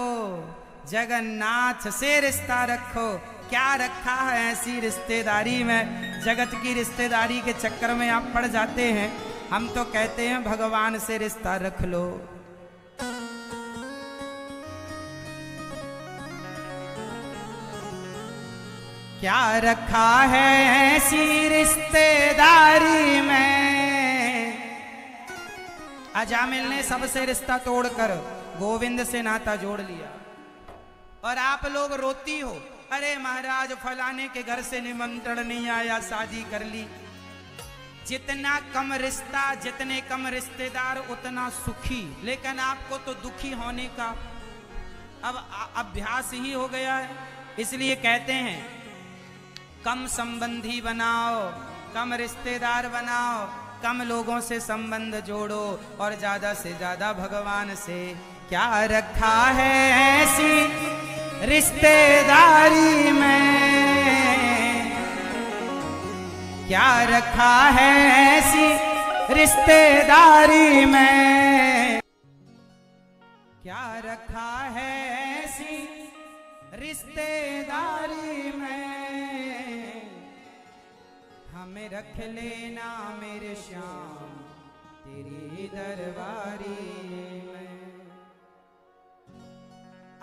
जगन्नाथ से रिश्ता रखो। क्या रखा है ऐसी रिश्तेदारी में? जगत की रिश्तेदारी के चक्कर में आप पड़ जाते हैं। हम तो कहते हैं भगवान से रिश्ता रख लो। क्या रखा है ऐसी रिश्तेदारी में? अजामिल ने सबसे रिश्ता तोड़कर गोविंद से नाता जोड़ लिया, और आप लोग रोती हो, अरे महाराज फलाने के घर से निमंत्रण नहीं आया, शादी कर ली। जितना कम रिश्ता, जितने कम रिश्तेदार उतना सुखी, लेकिन आपको तो दुखी होने का अब अभ्यास ही हो गया है। इसलिए कहते हैं कम संबंधी बनाओ, कम रिश्तेदार बनाओ, कम लोगों से संबंध जोड़ो, और ज्यादा से ज्यादा भगवान से। क्या रखा है ऐसी रिश्तेदारी में? क्या रखा है ऐसी रिश्तेदारी में? क्या रखा है ऐसी रिश्तेदारी में? हमें रख लेना मेरे श्याम तेरी दरबारी में।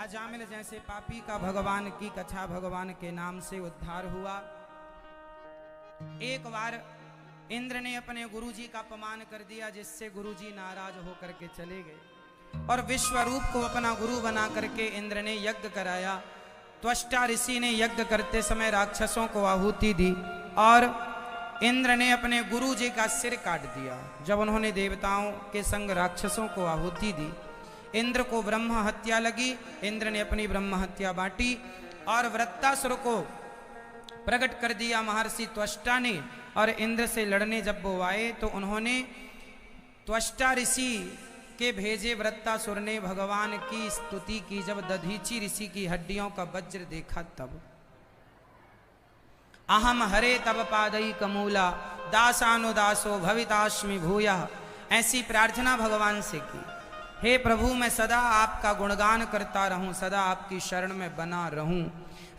अजामिल जैसे पापी का भगवान की कथा, भगवान के नाम से उद्धार हुआ। एक बार इंद्र ने अपने गुरुजी का अपमान कर दिया, जिससे गुरुजी नाराज होकर के चले गए, और विश्वरूप को अपना गुरु बना करके इंद्र ने यज्ञ कराया। त्वष्टा ऋषि ने यज्ञ करते समय राक्षसों को आहुति दी, और इंद्र ने अपने गुरुजी का सिर काट दिया। जब उन्होंने देवताओं के संग राक्षसों को आहुति दी, इंद्र को ब्रह्म हत्या लगी। इंद्र ने अपनी ब्रह्म हत्या बांटी और वृत्तासुर को प्रकट कर दिया महर्षि त्वष्टा ने। और इंद्र से लड़ने जब वो आए तो उन्होंने त्वष्टा ऋषि के भेजे वृत्तासुर ने भगवान की स्तुति की। जब दधीची ऋषि की हड्डियों का वज्र देखा तब अहम हरे तब पादई कमूला दासानुदासो भविताश्मि भूया, ऐसी प्रार्थना भगवान से की। हे प्रभु, मैं सदा आपका गुणगान करता रहूं, सदा आपकी शरण में बना रहूं।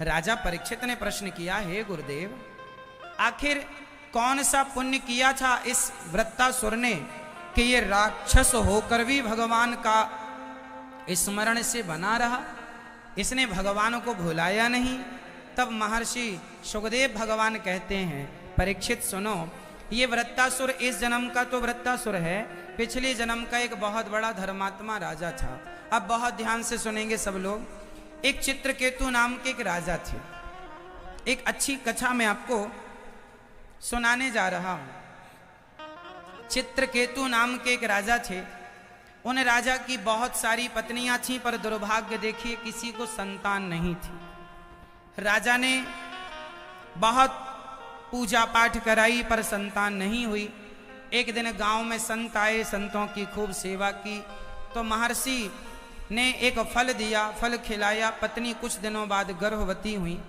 राजा परीक्षित ने प्रश्न किया, हे गुरुदेव, आखिर कौन सा पुण्य किया था इस वृत्तासुर ने कि ये राक्षस होकर भी भगवान का स्मरण से बना रहा? इसने भगवान को भुलाया नहीं। तब महर्षि सुखदेव भगवान कहते हैं, परीक्षित सुनो, ये वृत्तासुर इस जन्म का तो वृत्तासुर है, पिछले जन्म का एक बहुत बड़ा धर्मात्मा राजा था। अब बहुत ध्यान से सुनेंगे सब लोग। एक चित्रकेतु नाम के एक राजा थे। एक अच्छी कथा मैं आपको सुनाने जा रहा हूं। चित्रकेतु नाम के एक राजा थे। उन राजा की बहुत सारी पत्नियां थीं, पर दुर्भाग्य देखिए किसी को संतान नहीं थी। राजा ने बहुत पूजा पाठ कराई पर संतान नहीं हुई। एक दिन गांव में संत आए, संतों की खूब सेवा की तो महर्षि ने एक फल दिया, फल खिलाया। पत्नी कुछ दिनों बाद गर्भवती हुई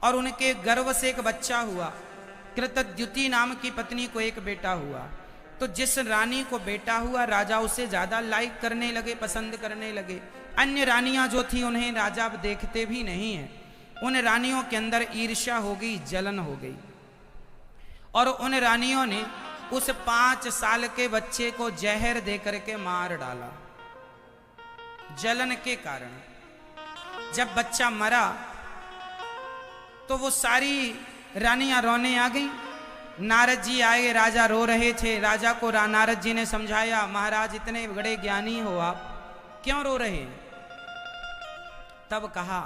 और उनके गर्भ से एक बच्चा हुआ। कृतद्युति नाम की पत्नी को एक बेटा हुआ। तो जिस रानी को बेटा हुआ राजा उसे ज्यादा लाइक करने लगे, पसंद करने लगे। अन्य रानियां जो थी उन्हें राजा अब देखते भी नहीं है। उन रानियों के अंदर ईर्ष्या हो गई, जलन हो गई और उन रानियों ने उस 5 साल के बच्चे को जहर देकर के मार डाला जलन के कारण। जब बच्चा मरा तो वो सारी रानियां रोने आ गई। नारद जी आए, राजा रो रहे थे। राजा को नारद जी ने समझाया, महाराज इतने बड़े ज्ञानी हो आप, क्यों रो रहे हैं? तब कहा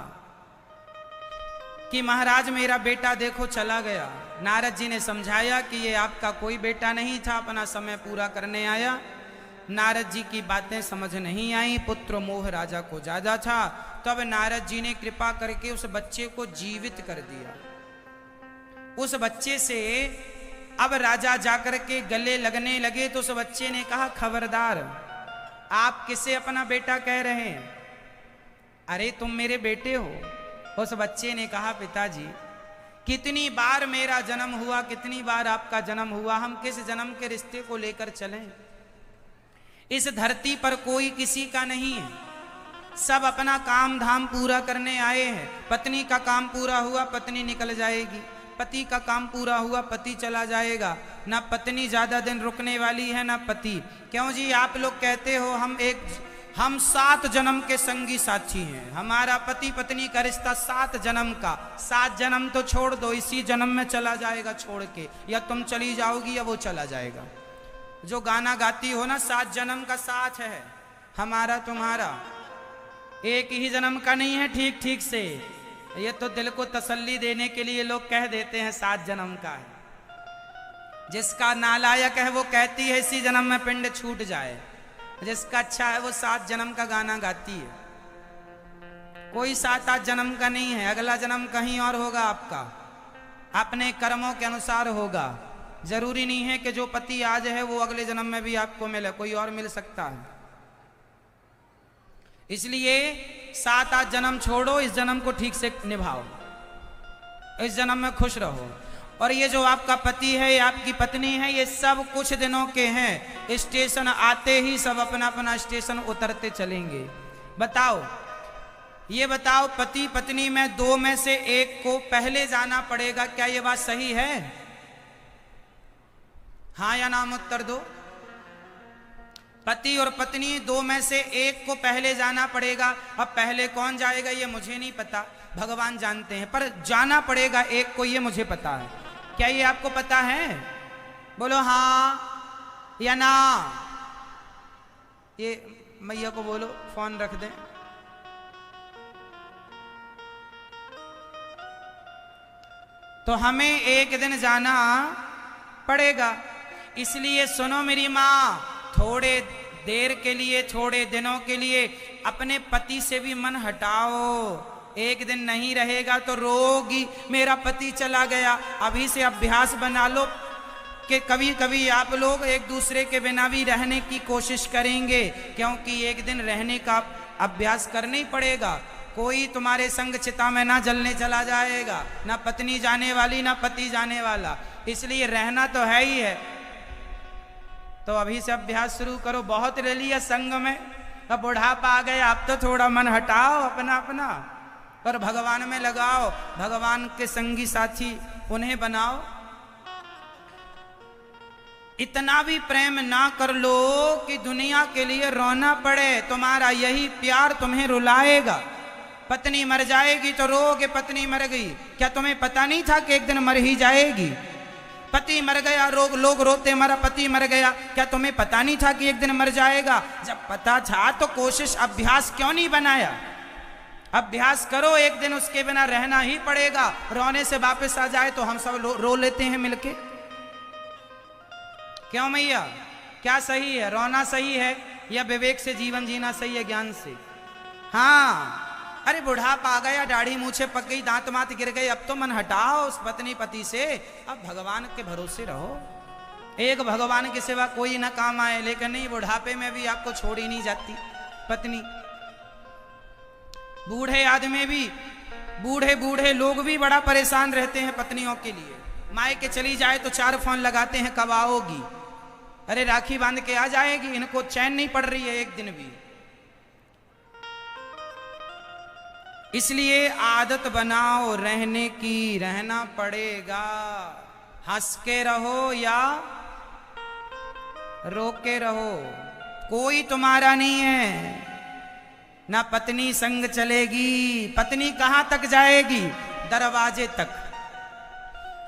कि महाराज मेरा बेटा देखो चला गया। नारद जी ने समझाया कि ये आपका कोई बेटा नहीं था, अपना समय पूरा करने आया। नारद जी की बातें समझ नहीं आई, पुत्र मोह राजा को ज्यादा था। तब नारद जी ने कृपा करके उस बच्चे को जीवित कर दिया। उस बच्चे से अब राजा जाकर के गले लगने लगे तो उस बच्चे ने कहा, खबरदार, आप किसे अपना बेटा कह रहे हैं? अरे तुम मेरे बेटे हो। उस बच्चे ने कहा, पिताजी कितनी बार मेरा जन्म हुआ, कितनी बार आपका जन्म हुआ, हम किस जन्म के रिश्ते को लेकर चलें? इस धरती पर कोई किसी का नहीं है, सब अपना काम धाम पूरा करने आए हैं। पत्नी का काम पूरा हुआ, पत्नी निकल जाएगी। पति का काम पूरा हुआ, पति चला जाएगा। ना पत्नी ज्यादा दिन रुकने वाली है, ना पति। क्यों जी? आप लोग कहते हो हम 7 जन्म के संगी साथी हैं। हमारा पति पत्नी का रिश्ता 7 जन्म का। 7 जन्म तो छोड़ दो, इसी जन्म में चला जाएगा छोड़ के, या तुम चली जाओगी या वो चला जाएगा। जो गाना गाती हो ना, 7 जन्म का साथ है हमारा तुम्हारा, एक ही जन्म का नहीं है। ठीक ठीक से ये तो दिल को तसल्ली देने के लिए लोग कह देते हैं 7 जन्म का है। जिसका नालायक है वो कहती है इसी जन्म में पिंड छूट जाए। जिसका अच्छा है वो 7 जन्म का गाना गाती है। कोई 7-8 जन्म का नहीं है। अगला जन्म कहीं और होगा आपका, अपने कर्मों के अनुसार होगा। जरूरी नहीं है कि जो पति आज है वो अगले जन्म में भी आपको मिले, कोई और मिल सकता है। इसलिए 7-8 जन्म छोड़ो, इस जन्म को ठीक से निभाओ, इस जन्म में खुश रहो। और ये जो आपका पति है, ये आपकी पत्नी है, ये सब कुछ दिनों के हैं। स्टेशन आते ही सब अपना अपना स्टेशन उतरते चलेंगे। बताओ, ये बताओ, पति पत्नी में 2 में से एक को पहले जाना पड़ेगा, क्या ये बात सही है? हाँ या नाम उत्तर दो। पति और पत्नी 2 में से एक को पहले जाना पड़ेगा। अब पहले कौन जाएगा ये मुझे नहीं पता, भगवान जानते हैं, पर जाना पड़ेगा एक को, ये मुझे पता है। क्या ये आपको पता है? बोलो हाँ या ना। ये मैया को बोलो फोन रख दें। तो हमें एक दिन जाना पड़ेगा। इसलिए सुनो मेरी माँ, थोड़े देर के लिए, थोड़े दिनों के लिए अपने पति से भी मन हटाओ। एक दिन नहीं रहेगा तो रोगी, मेरा पति चला गया। अभी से अभ्यास बना लो कि कभी कभी आप लोग एक दूसरे के बिना भी रहने की कोशिश करेंगे, क्योंकि एक दिन रहने का अभ्यास करना ही पड़ेगा। कोई तुम्हारे संग चिता में ना जलने चला जाएगा, ना पत्नी जाने वाली, ना पति जाने वाला। इसलिए रहना तो है ही है। तो अभी से अभ्यास शुरू करो। बहुत ले लिया संग में, अब बुढ़ापा आ गया, अब तो थोड़ा मन हटाओ अपना अपना, पर भगवान में लगाओ। भगवान के संगी साथी उन्हें बनाओ। इतना भी प्रेम ना कर लो कि दुनिया के लिए रोना पड़े। तुम्हारा यही प्यार तुम्हें रुलाएगा। पत्नी मर जाएगी तो रोगे, पत्नी मर गई। क्या तुम्हें पता नहीं था कि एक दिन मर ही जाएगी? पति मर गया, लोग रोते मरा पति मर गया। क्या तुम्हें पता नहीं था कि एक दिन मर जाएगा? जब पता था तो कोशिश अभ्यास क्यों नहीं बनाया? अभ्यास करो, एक दिन उसके बिना रहना ही पड़ेगा। रोने से वापस आ जाए तो हम सब रो लेते हैं मिलके। क्यों मैया, क्या सही है? रोना सही है या विवेक से जीवन जीना सही है, ज्ञान से? हाँ, अरे बुढ़ापा आ गया, दाढ़ी मूछे पक गई, दांत मात गिर गए, अब तो मन हटाओ उस पत्नी पति से, अब भगवान के भरोसे रहो। एक भगवान के सिवा कोई ना काम आए, लेकिन नहीं, बुढ़ापे में भी आपको छोड़ी नहीं जाती पत्नी। बूढ़े आदमी भी, बूढ़े लोग भी बड़ा परेशान रहते हैं पत्नियों के लिए। माए के चली जाए तो 4 फोन लगाते हैं, कब आओगी? अरे राखी बांध के आ जाएगी, इनको चैन नहीं पड़ रही है एक दिन भी। इसलिए आदत बनाओ रहने की, रहना पड़ेगा। हंस के रहो या रो के रहो, कोई तुम्हारा नहीं है। ना पत्नी संग चलेगी, पत्नी कहां तक जाएगी? दरवाजे तक।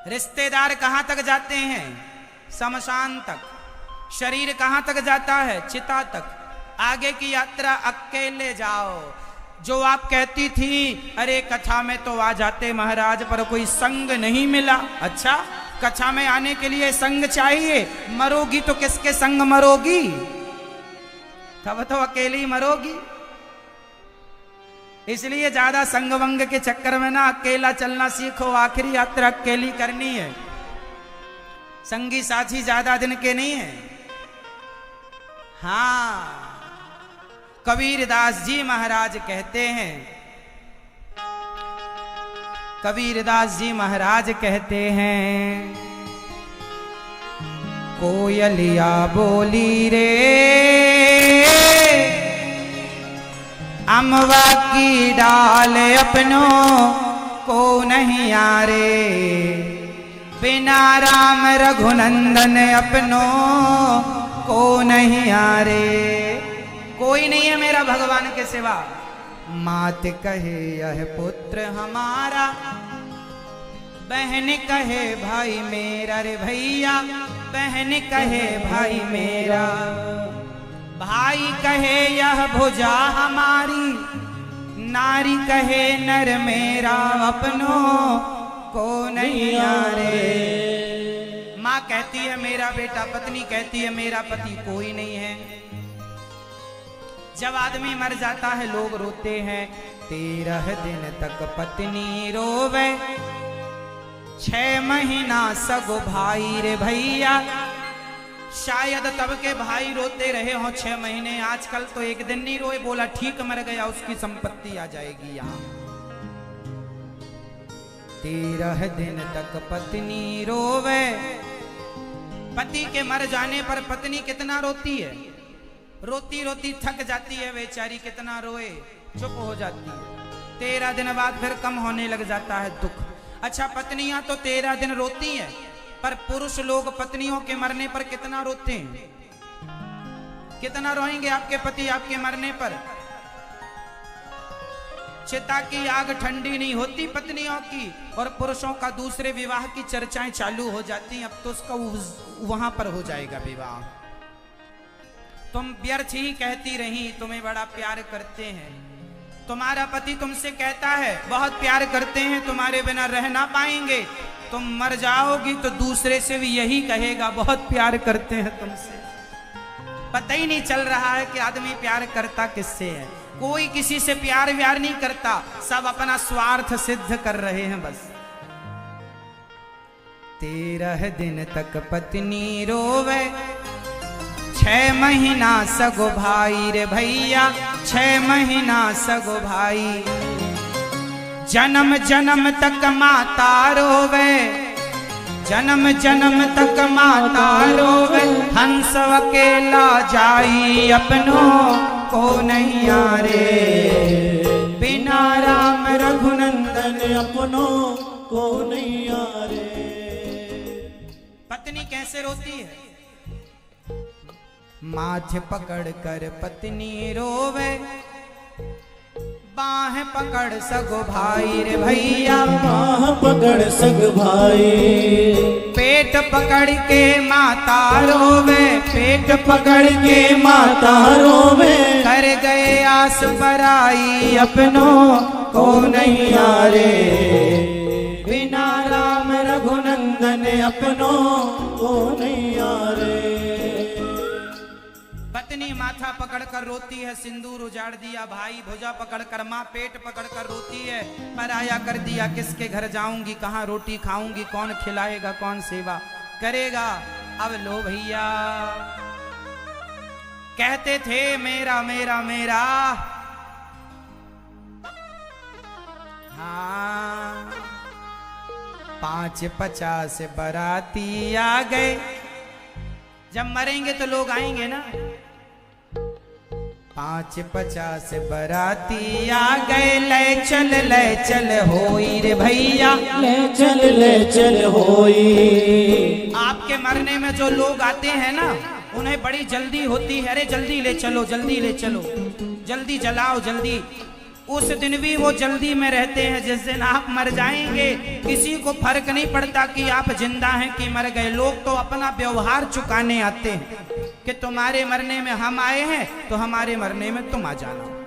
रिश्तेदार कहां तक जाते हैं? शमशान तक। शरीर कहां तक जाता है? चिता तक। आगे की यात्रा अकेले जाओ। जो आप कहती थी, अरे कथा में तो आ जाते महाराज, पर कोई संग नहीं मिला। अच्छा, कथा में आने के लिए संग चाहिए। मरोगी तो किसके संग मरोगी? तब तो अकेली मरोगी। इसलिए ज्यादा संग वंग के चक्कर में ना अकेला चलना सीखो। आखिरी यात्रा अकेली करनी है, संगी साथी ज्यादा दिन के नहीं है। हाँ, कबीरदास जी महाराज कहते हैं, कबीरदास जी महाराज कहते हैं, कोयलिया बोली रे अमवा की डाल अपनों को नहीं आरे, बिना राम रघुनंदन अपनों को नहीं आरे। कोई नहीं है मेरा भगवान के सिवा। मात कहे यह पुत्र हमारा, बहन कहे भाई मेरा रे भैया, बहन कहे भाई मेरा, भाई कहे यह भुजा हमारी, नारी कहे नर मेरा अपनों को नहीं आरे। माँ कहती है मेरा बेटा, पत्नी कहती है मेरा पति, कोई नहीं है। जब आदमी मर जाता है लोग रोते हैं। 13 दिन तक पत्नी रोवे, 6 महीना सगो भाई रे भैया। शायद तब के भाई रोते रहे हो 6 महीने, आजकल तो एक दिन नहीं रोए, बोला ठीक मर गया, उसकी संपत्ति आ जाएगी यहाँ। 13 दिन तक पत्नी रोवे। पति के मर जाने पर पत्नी कितना रोती है? रोती रोती थक जाती है बेचारी, कितना रोए, चुप हो जाती है। 13 दिन बाद फिर कम होने लग जाता है दुख। अच्छा, पत्नियां तो 13 दिन रोती हैं, पर पुरुष लोग पत्नियों के मरने पर कितना रोते हैं? कितना रोएंगे आपके पति आपके मरने पर? चिता की आग ठंडी नहीं होती पत्नियों की, और पुरुषों का दूसरे विवाह की चर्चाएं चालू हो जाती हैं। अब तो उसका वहां पर हो जाएगा विवाह। तुम व्यर्थ ही कहती रही, तुम्हें बड़ा प्यार करते हैं। तुम्हारा पति तुमसे कहता है बहुत प्यार करते हैं, तुम्हारे बिना रह ना पाएंगे। तुम मर जाओगी तो दूसरे से भी यही कहेगा बहुत प्यार करते हैं तुमसे। पता ही नहीं चल रहा है कि आदमी प्यार करता किससे है। कोई किसी से प्यार व्यार नहीं करता, सब अपना स्वार्थ सिद्ध कर रहे हैं बस। 13 दिन तक पत्नी रोवे, 6 महीना सगो भाई रे भैया, 6 महीना सगो भाई। जन्म जन्म तक माता रोवे, जन्म जन्म तक माता रोवे। हंस अकेला जाई अपनों को नहीं आरे, बिना राम रघुनंदन अपनों को नहीं आरे। पत्नी कैसे रोती है? माथे पकड़ कर पत्नी रोवे, बाह पकड़ सगो भाई रे भैया, बाह पकड़ सग भाई, पेट पकड़ के माता रोवे, पेट पकड़ के माता रोवे, कर गए आस पराई अपनों को नहीं आरे, बिना राम रघुनंदन अपनों को नहीं आरे। पत्नी माथा पकड़ कर रोती है, सिंदूर उजाड़ दिया, भाई भुजा पकड़ कर, माँ पेट पकड़ कर रोती है, पराया कर दिया, किसके घर जाऊंगी, कहाँ रोटी खाऊंगी, कौन खिलाएगा, कौन सेवा करेगा। अब लो भैया, कहते थे मेरा मेरा मेरा, हाँ 550 बाराती आ गए। जब मरेंगे तो लोग आएंगे ना। 550 बाराती आ गए, ले चल होई रे भैया, ले चल होई। आपके मरने में जो लोग आते हैं ना, उन्हें बड़ी जल्दी होती है, अरे जल्दी ले चलो, जल्दी ले चलो, जल्दी जलाओ जल्दी। उस दिन भी वो जल्दी में रहते हैं जिस दिन आप मर जाएंगे। किसी को फर्क नहीं पड़ता कि आप जिंदा हैं कि मर गए। लोग तो अपना व्यवहार चुकाने आते हैं कि तुम्हारे मरने में हम आए हैं तो हमारे मरने में तुम आ जाना।